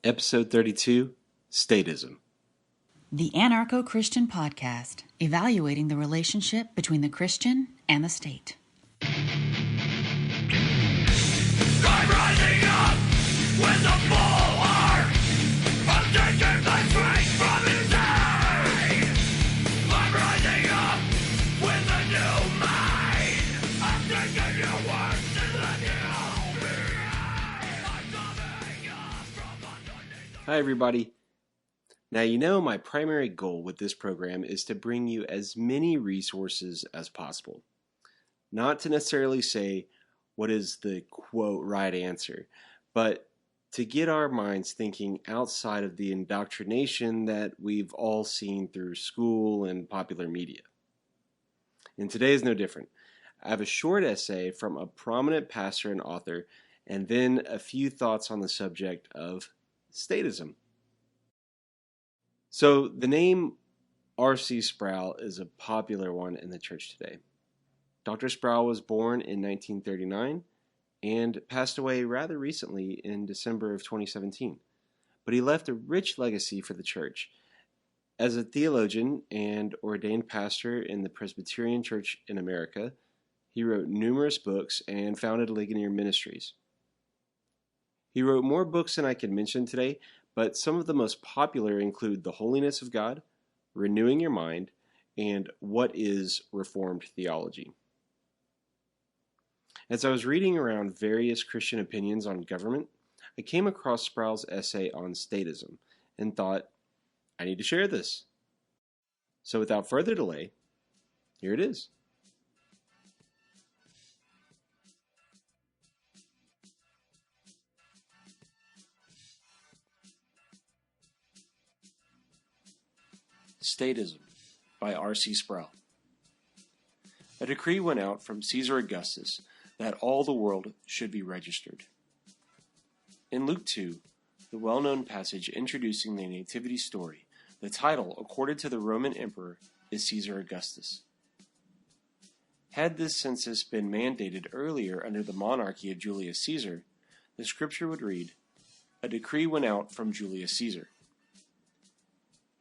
Episode 32, Statism. The Anarcho-Christian Podcast, evaluating the relationship between the Christian and the state. I'm rising up with a full heart. I'm taking the strength from inside. I'm rising up with a new mind. I'm taking your words and letting you hold me. I'm coming up from underneath. Hi, everybody. Now, you know my primary goal with this program is to bring you as many resources as possible. Not to necessarily say what is the, quote, right answer, but to get our minds thinking outside of the indoctrination that we've all seen through school and popular media. And today is no different. I have a short essay from a prominent pastor and author, and then a few thoughts on the subject of statism. So the name R.C. Sproul is a popular one in the church today. Dr. Sproul was born in 1939 and passed away rather recently in December of 2017. But he left a rich legacy for the church. As a theologian and ordained pastor in the Presbyterian Church in America, he wrote numerous books and founded Ligonier Ministries. He wrote more books than I can mention today, but some of the most popular include The Holiness of God, Renewing Your Mind, and What is Reformed Theology. As I was reading around various Christian opinions on government, I came across Sproul's essay on statism and thought, I need to share this. So without further delay, here it is. Statism by R.C. Sproul. A decree went out from Caesar Augustus that all the world should be registered. In Luke 2, the well-known passage introducing the nativity story, the title accorded to the Roman emperor is Caesar Augustus. Had this census been mandated earlier under the monarchy of Julius Caesar, the scripture would read, "A decree went out from Julius Caesar."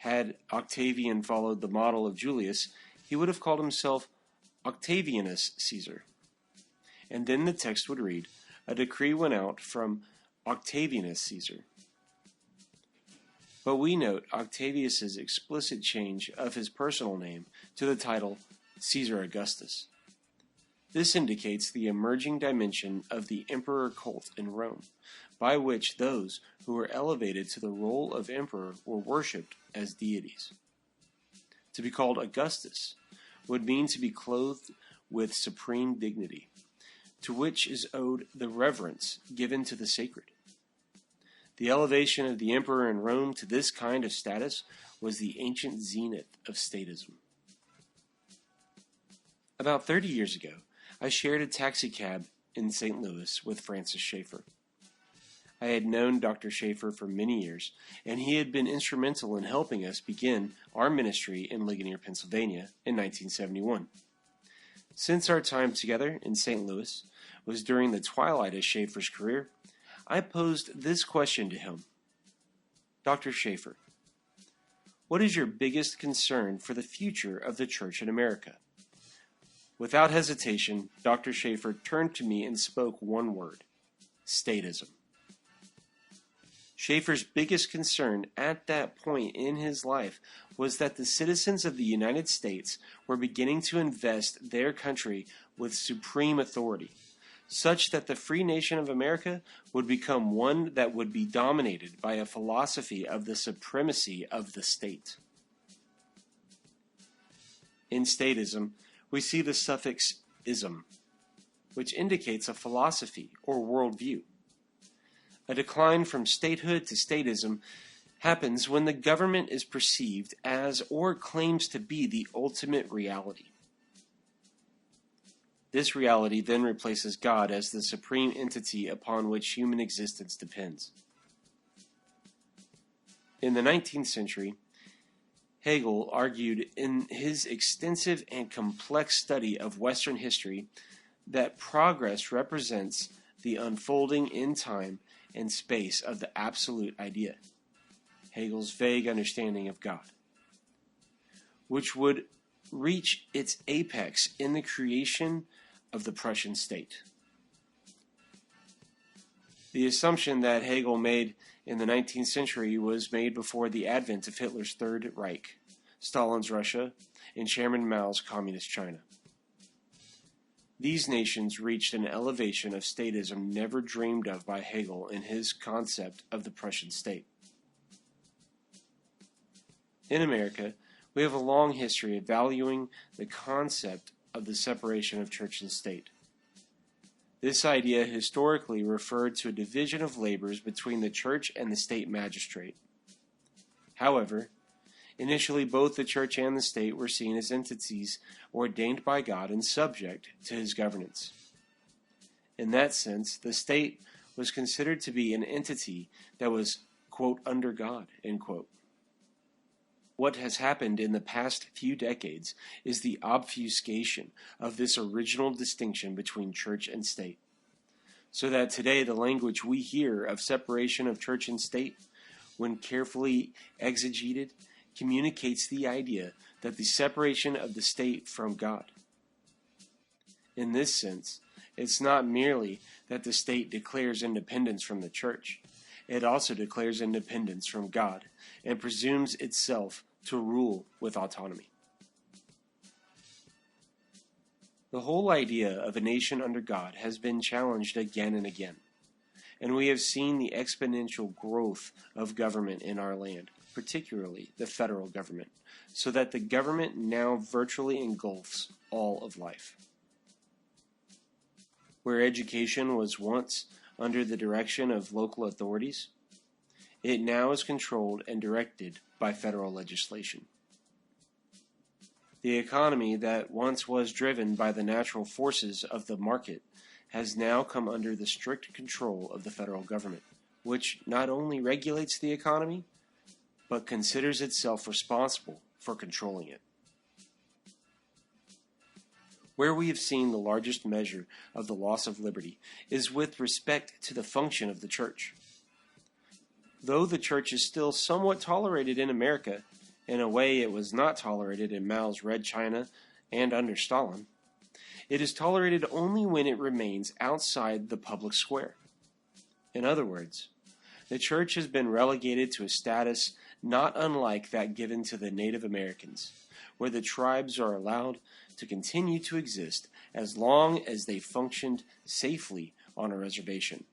Had Octavian followed the model of Julius, he would have called himself Octavianus Caesar. And then the text would read, "A decree went out from Octavianus Caesar." But we note Octavius's explicit change of his personal name to the title Caesar Augustus. This indicates the emerging dimension of the emperor cult in Rome, by which those who were elevated to the role of emperor were worshipped as deities. To be called Augustus would mean to be clothed with supreme dignity, to which is owed the reverence given to the sacred. The elevation of the emperor in Rome to this kind of status was the ancient zenith of statism. About 30 years ago, I shared a taxicab in St. Louis with Francis Schaeffer. I had known Dr. Schaeffer for many years, and he had been instrumental in helping us begin our ministry in Ligonier, Pennsylvania in 1971. Since our time together in St. Louis was during the twilight of Schaeffer's career, I posed this question to him. Dr. Schaeffer, what is your biggest concern for the future of the church in America? Without hesitation, Dr. Schaeffer turned to me and spoke one word, statism. Schaeffer's biggest concern at that point in his life was that the citizens of the United States were beginning to invest their country with supreme authority, such that the free nation of America would become one that would be dominated by a philosophy of the supremacy of the state. In statism, we see the suffix ism, which indicates a philosophy or worldview. A decline from statehood to statism happens when the government is perceived as or claims to be the ultimate reality. This reality then replaces God as the supreme entity upon which human existence depends. In the 19th century, Hegel argued in his extensive and complex study of Western history that progress represents the unfolding in time and space of the absolute idea, Hegel's vague understanding of God, which would reach its apex in the creation of the Prussian state. The assumption that Hegel made in the 19th century was made before the advent of Hitler's Third Reich, Stalin's Russia, and Chairman Mao's Communist China. These nations reached an elevation of statism never dreamed of by Hegel in his concept of the Prussian state. In America, we have a long history of valuing the concept of the separation of church and state. This idea historically referred to a division of labors between the church and the state magistrate. However, initially both the church and the state were seen as entities ordained by God and subject to his governance. In that sense, the state was considered to be an entity that was, quote, under God, end quote. What has happened in the past few decades is the obfuscation of this original distinction between church and state, so that today the language we hear of separation of church and state, when carefully exegeted, communicates the idea that the separation of the state from God. In this sense, it's not merely that the state declares independence from the church. It also declares independence from God and presumes itself to rule with autonomy. The whole idea of a nation under God has been challenged again and again, and we have seen the exponential growth of government in our land, particularly the federal government, so that the government now virtually engulfs all of life. Where education was once under the direction of local authorities, it now is controlled and directed by federal legislation. The economy that once was driven by the natural forces of the market has now come under the strict control of the federal government, which not only regulates the economy, but considers itself responsible for controlling it. Where we have seen the largest measure of the loss of liberty is with respect to the function of the church. Though the church is still somewhat tolerated in America, in a way it was not tolerated in Mao's Red China and under Stalin, it is tolerated only when it remains outside the public square. In other words, the church has been relegated to a status not unlike that given to the Native Americans, where the tribes are allowed to continue to exist as long as they functioned safely on a reservation,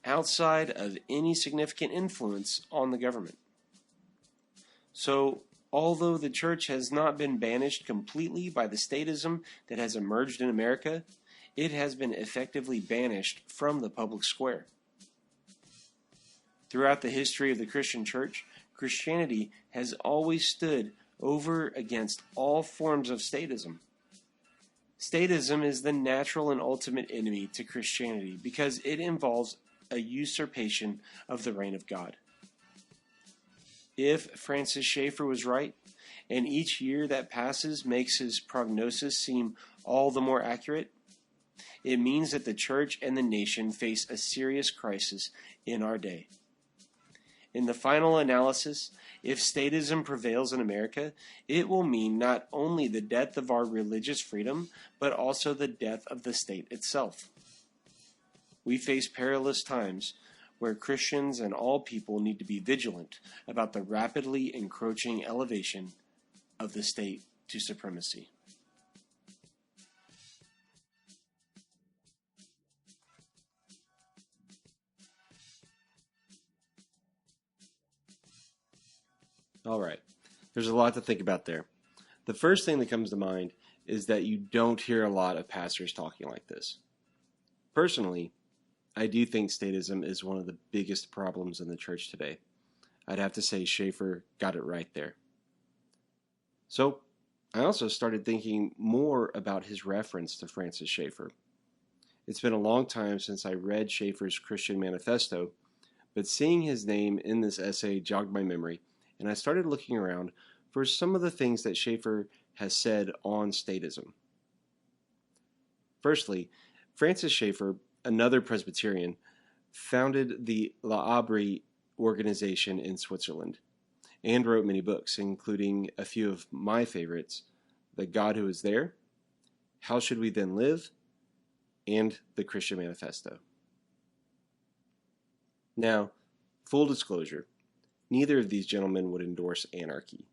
outside of any significant influence on the government. So, although the church has not been banished completely by the statism that has emerged in America, it has been effectively banished from the public square. Throughout the history of the Christian church, Christianity has always stood over against all forms of statism. Statism is the natural and ultimate enemy to Christianity because it involves a usurpation of the reign of God. If Francis Schaeffer was right, and each year that passes makes his prognosis seem all the more accurate, it means that the church and the nation face a serious crisis in our day. In the final analysis, if statism prevails in America, it will mean not only the death of our religious freedom, but also the death of the state itself. We face perilous times where Christians and all people need to be vigilant about the rapidly encroaching elevation of the state to supremacy. All right, there's a lot to think about there. The first thing that comes to mind is that you don't hear a lot of pastors talking like this. Personally, I do think statism is one of the biggest problems in the church today. I'd have to say Schaeffer got it right there. So, I also started thinking more about his reference to Francis Schaeffer. It's been a long time since I read Schaeffer's Christian Manifesto, but seeing his name in this essay jogged my memory, and I started looking around for some of the things that Schaeffer has said on statism. Firstly, Francis Schaeffer, another Presbyterian, founded the L'Abri organization in Switzerland, and wrote many books, including a few of my favorites, The God Who Is There, How Should We Then Live, and The Christian Manifesto. Now, full disclosure, neither of these gentlemen would endorse anarchy,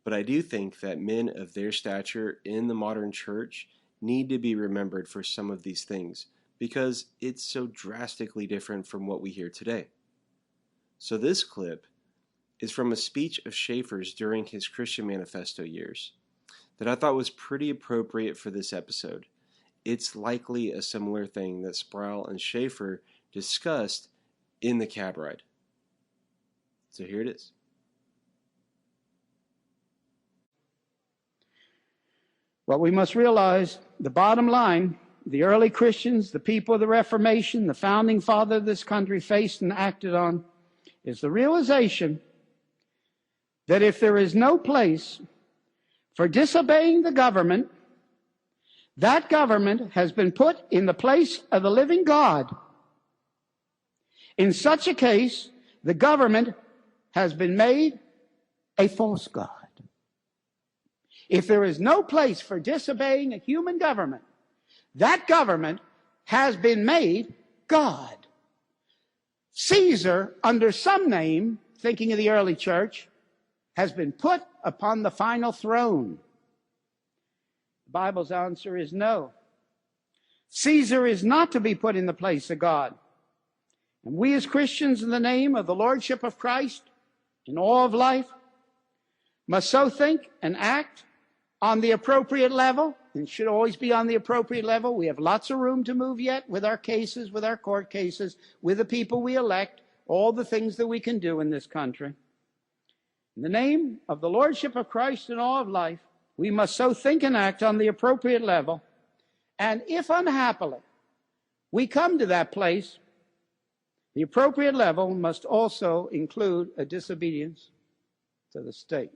but I do think that men of their stature in the modern church need to be remembered for some of these things, because it's so drastically different from what we hear today. So this clip is from a speech of Schaeffer's during his Christian Manifesto years that I thought was pretty appropriate for this episode. It's likely a similar thing that Sproul and Schaeffer discussed in the cab ride. So here it is. What we must realize, the bottom line, the early Christians, the people of the Reformation, the founding father of this country faced and acted on, is the realization that if there is no place for disobeying the government, that government has been put in the place of the living God. In such a case, the government has been made a false god. If there is no place for disobeying a human government, that government has been made God. Caesar, under some name, thinking of the early church, has been put upon the final throne. The Bible's answer is no. Caesar is not to be put in the place of God. And we as Christians, in the name of the Lordship of Christ in all of life, must so think and act on the appropriate level, and should always be on the appropriate level. We have lots of room to move yet with our cases, with our court cases, with the people we elect, all the things that we can do in this country. In the name of the Lordship of Christ in all of life, we must so think and act on the appropriate level. And if unhappily we come to that place, the appropriate level must also include a disobedience to the state.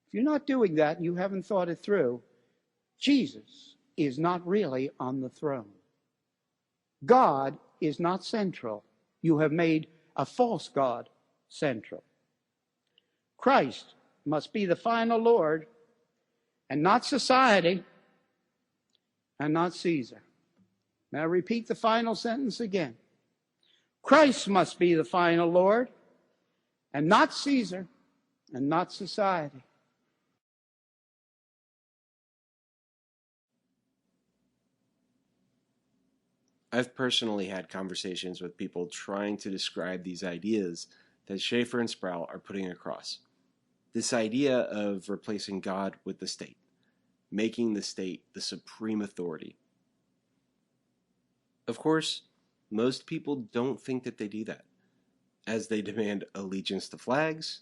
If you're not doing that and you haven't thought it through, Jesus is not really on the throne. God is not central. You have made a false God central. Christ must be the final Lord, and not society, and not Caesar. May I repeat the final sentence again? Christ must be the final Lord, and not Caesar, and not society. I've personally had conversations with people trying to describe these ideas that Schaeffer and Sproul are putting across. This idea of replacing God with the state, making the state the supreme authority. Of course, most people don't think that they do that, as they demand allegiance to flags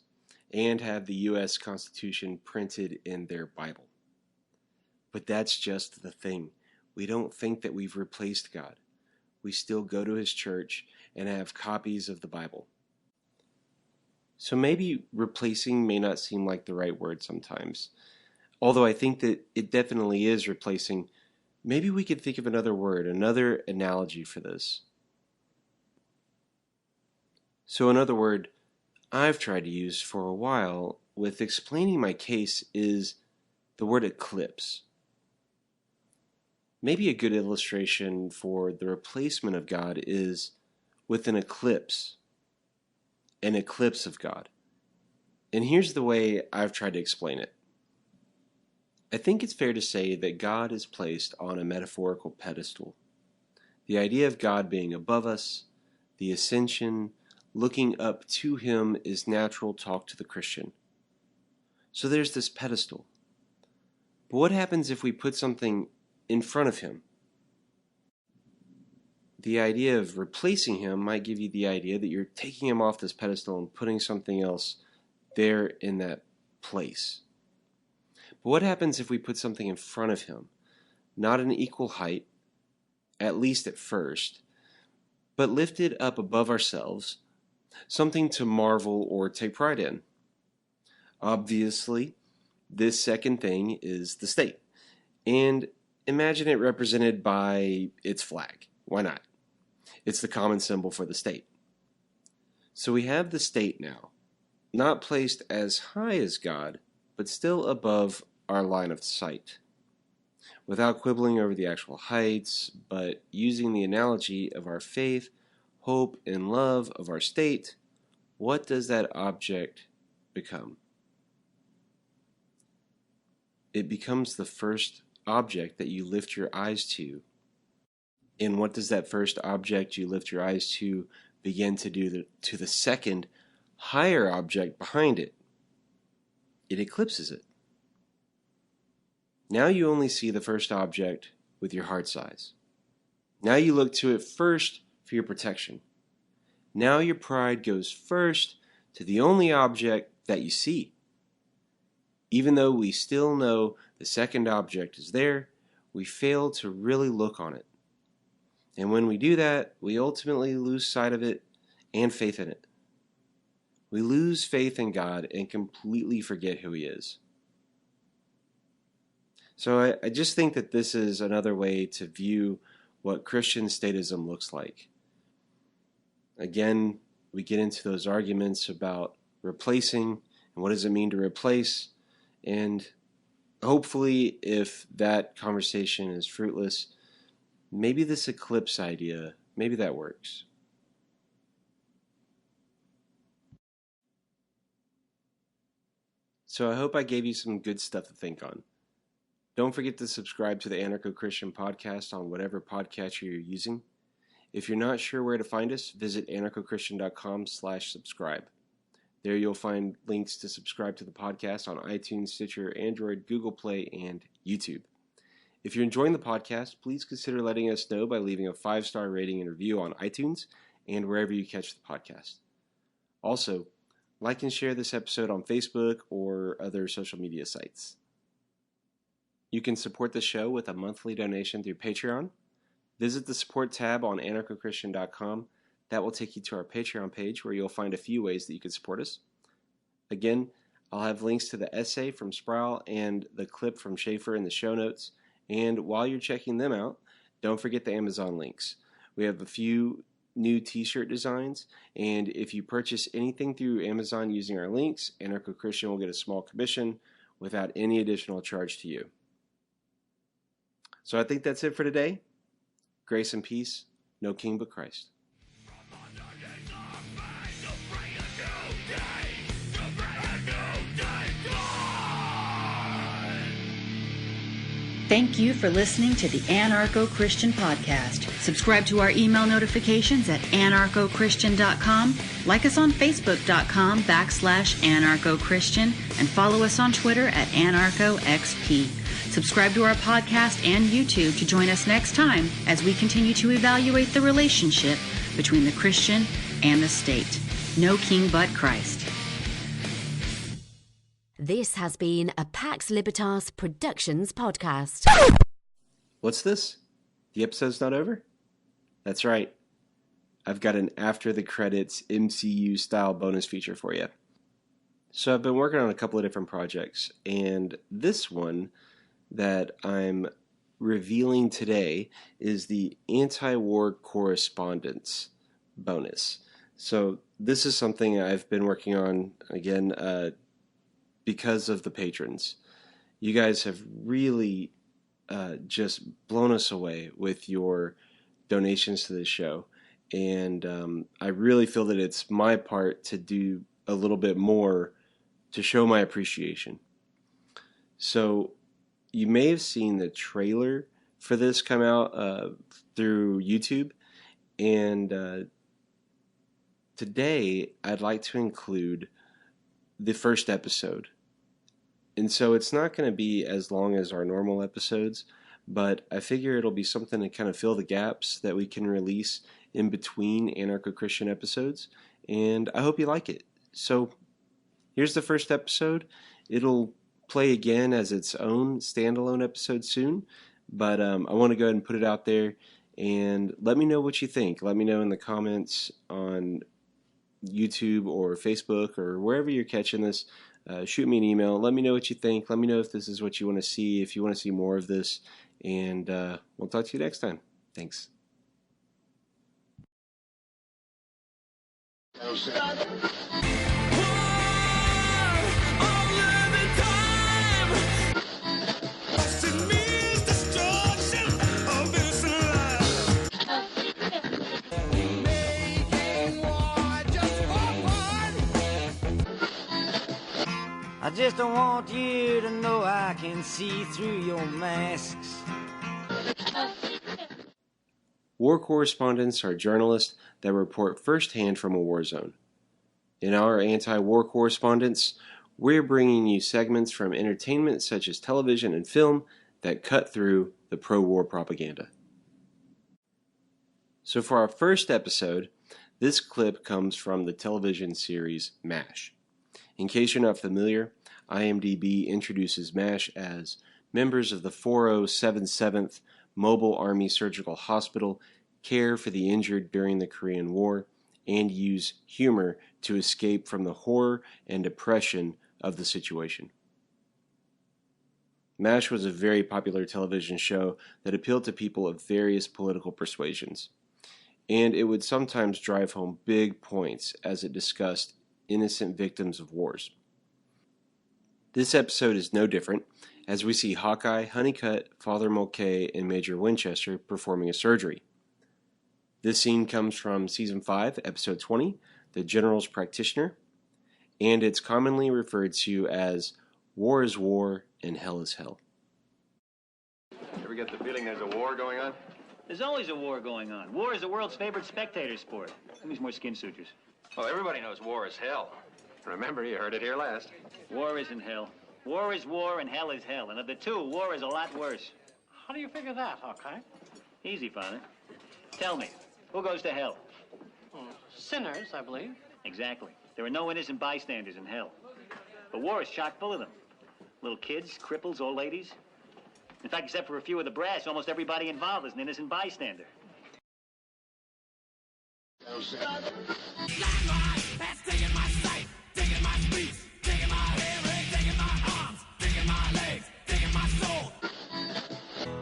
and have the U.S. Constitution printed in their Bible. But that's just the thing. We don't think that we've replaced God. We still go to his church and have copies of the Bible. So maybe replacing may not seem like the right word sometimes. Although I think that it definitely is replacing. Maybe we could think of another word, another analogy for this. So another word I've tried to use for a while with explaining my case is the word eclipse. Maybe a good illustration for the replacement of God is with an eclipse of God. And here's the way I've tried to explain it. I think it's fair to say that God is placed on a metaphorical pedestal. The idea of God being above us, the ascension, looking up to him is natural talk to the Christian. So there's this pedestal. But what happens if we put something in front of him? The idea of replacing him might give you the idea that you're taking him off this pedestal and putting something else there in that place. But what happens if we put something in front of him, not an equal height, at least at first, but lifted up above ourselves, something to marvel or take pride in? Obviously, this second thing is the state. And imagine it represented by its flag. Why not? It's the common symbol for the state. So we have the state now, not placed as high as God, but still above our line of sight. Without quibbling over the actual heights, but using the analogy of our faith, hope, and love of our state, what does that object become? It becomes the first object that you lift your eyes to. And what does that first object you lift your eyes to begin to do to the second higher object behind it? It eclipses it. Now you only see the first object with your heart's eyes. Now you look to it first for your protection. Now your pride goes first to the only object that you see. Even though we still know the second object is there, we fail to really look on it. And when we do that, we ultimately lose sight of it and faith in it. We lose faith in God and completely forget who He is. So I just think that this is another way to view what Christian statism looks like. Again, we get into those arguments about replacing and what does it mean to replace. And hopefully, if that conversation is fruitless, maybe this eclipse idea, maybe that works. So I hope I gave you some good stuff to think on. Don't forget to subscribe to the Anarcho-Christian podcast on whatever podcatcher you're using. If you're not sure where to find us, visit anarchochristian.com/subscribe. There you'll find links to subscribe to the podcast on iTunes, Stitcher, Android, Google Play, and YouTube. If you're enjoying the podcast, please consider letting us know by leaving a 5-star rating and review on iTunes and wherever you catch the podcast. Also, like and share this episode on Facebook or other social media sites. You can support the show with a monthly donation through Patreon. Visit the support tab on anarchochristian.com. That will take you to our Patreon page where you'll find a few ways that you can support us. Again, I'll have links to the essay from Sproul and the clip from Schaeffer in the show notes. And while you're checking them out, don't forget the Amazon links. We have a few new t-shirt designs, and if you purchase anything through Amazon using our links, Anarcho-Christian will get a small commission without any additional charge to you. So I think that's it for today. Grace and peace, no king but Christ. Thank you for listening to the Anarcho-Christian podcast. Subscribe to our email notifications at anarchochristian.com. Like us on facebook.com/anarchochristian and follow us on Twitter at anarchoxp. Subscribe to our podcast and YouTube to join us next time as we continue to evaluate the relationship between the Christian and the state. No king but Christ. This has been a Pax Libertas Productions podcast. What's this? The episode's not over? That's right. I've got an after the credits MCU style bonus feature for you. So I've been working on a couple of different projects, and this one that I'm revealing today is the anti-war correspondence bonus. So this is something I've been working on, again, because of the patrons. You guys have really just blown us away with your donations to this show. And I really feel that it's my part to do a little bit more to show my appreciation. So you may have seen the trailer for this come out through YouTube. And today I'd like to include the first episode. And so it's not going to be as long as our normal episodes, but I figure it'll be something to kind of fill the gaps that we can release in between Anarcho-Christian episodes, and I hope you like it. So here's the first episode. It'll play again as its own standalone episode soon, but I want to go ahead and put it out there, and let me know what you think. Let me know in the comments on YouTube or Facebook or wherever you're catching this. Shoot me an email. Let me know what you think. Let me know if this is what you want to see, if you want to see more of this, and we'll talk to you next time. Thanks. I just don't want you to know I can see through your masks. War correspondents are journalists that report firsthand from a war zone. In our anti-war correspondence, we're bringing you segments from entertainment such as television and film that cut through the pro-war propaganda. So for our first episode, this clip comes from the television series MASH. In case you're not familiar, IMDb introduces MASH as members of the 4077th Mobile Army Surgical Hospital care for the injured during the Korean War and use humor to escape from the horror and depression of the situation. MASH was a very popular television show that appealed to people of various political persuasions, and it would sometimes drive home big points as it discussed innocent victims of wars. This episode is no different, as we see Hawkeye, Honeycutt, Father Mulcahy, and Major Winchester performing a surgery. This scene comes from Season 5, Episode 20, The General's Practitioner, and it's commonly referred to as War is War and Hell is Hell. Ever get the feeling there's a war going on? There's always a war going on. War is the world's favorite spectator sport. Who needs more skin sutures? Well, everybody knows war is hell. Remember, you heard it here last. War isn't hell. War is war and hell is hell. And of the two, war is a lot worse. How do you figure that, Hawkeye? Easy, Father. Tell me, who goes to hell? Sinners, I believe. Exactly. There are no innocent bystanders in hell. But war is chock full of them. Little kids, cripples, old ladies. In fact, except for a few of the brass, almost everybody involved is an innocent bystander.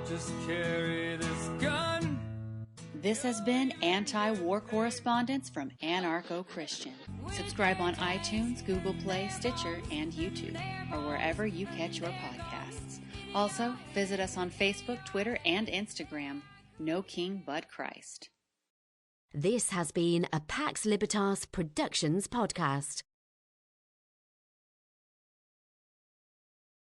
Just carry this gun. This has been Anti-War Correspondence from Anarcho-Christian. Subscribe on iTunes, Google Play, Stitcher, and YouTube, or wherever you catch your podcasts. Also, visit us on Facebook, Twitter, and Instagram. No King but Christ. This has been a Pax Libertas Productions podcast.